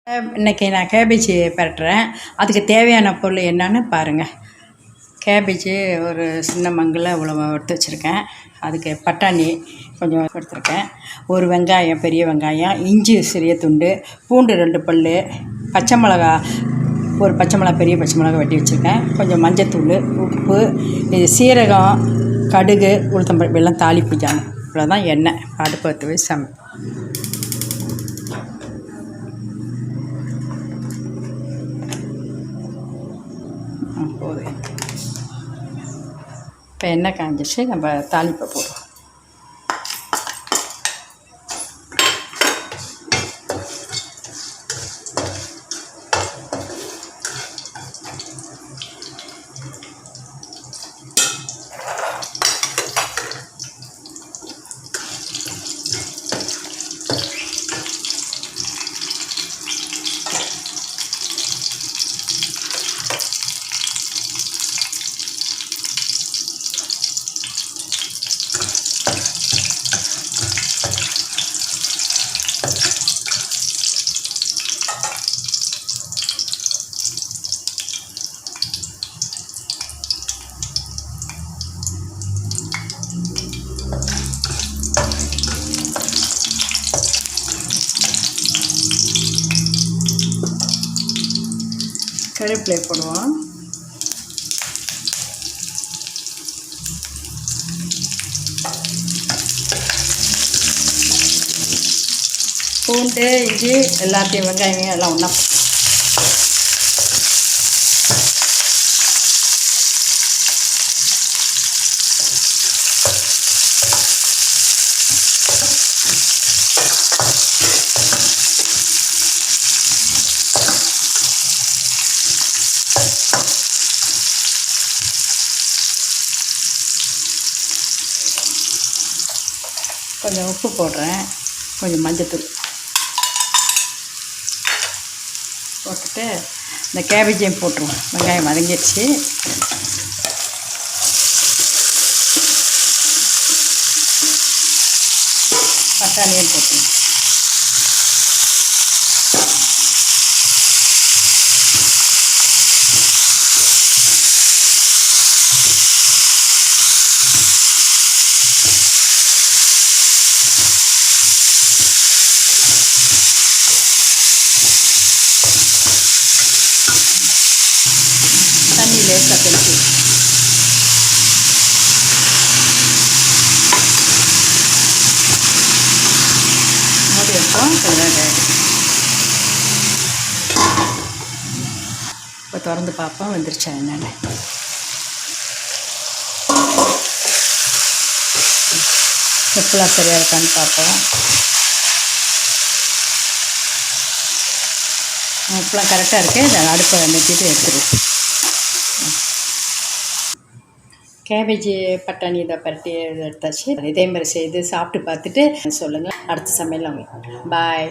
இன்றைக்கி நான் கேபேஜ் பரட்டுறேன். அதுக்கு தேவையான பொருள் என்னன்னு பாருங்கள். கேபேஜு ஒரு சின்ன மங்கில் இவ்வளோ எடுத்து வச்சுருக்கேன். அதுக்கு பட்டாணி கொஞ்சம் எடுத்துருக்கேன். ஒரு வெங்காயம், பெரிய வெங்காயம், இஞ்சி சிறிய துண்டு, பூண்டு 2 பல், பச்சை மிளகா ஒரு பச்சை மிளகா, பெரிய பச்சை மிளகா வெட்டி வச்சுருக்கேன். கொஞ்சம் மஞ்சத்தூள், உப்பு, இது சீரகம், கடுகு, உளுத்தம்பருப்பு எல்லாம் தாளிப்பு ஜாமான். இவ்வளோதான். எண்ணெய் அடுப்பு பற்ற வச்சு போதும். இப்போ எண்ணெய் காஞ்சிச்சு, நம்ம தாளிப்பை போடுவோம். கருவேப்பிலை போடுவோம். பூண்டு, இஞ்சி எல்லாத்தையும் வெங்காயம் எல்லாம் ஒன்றா கொஞ்சம் உப்பு போடுறேன். கொஞ்சம் மஞ்சத்தூள் போட்டுட்டு இந்த கேபேஜையும் போட்டுருவோம். வெங்காயம் வதங்கிடுச்சு. பட்டாணியும் போட்டுருவோம். தண்ணி லேசாக தெளிச்சு மூடி வைப்போம். இப்போ திறந்து பார்ப்போம் வந்துருச்சா என்னென்ன. உப்புலாம் சரியாக இருக்கான்னு பார்ப்போம். உப்புலாம் கரெக்டாக இருக்குது. இதை அடுப்பை நிறுத்திட்டு எடுத்துருவோம். கேபேஜ் பட்டாணி இதை பரட்டி எடுத்தாச்சு. இதே மாதிரி செய்து சாப்பிட்டு பார்த்துட்டு சொல்லுங்கள். அடுத்த சமையல் அவங்க பாய்.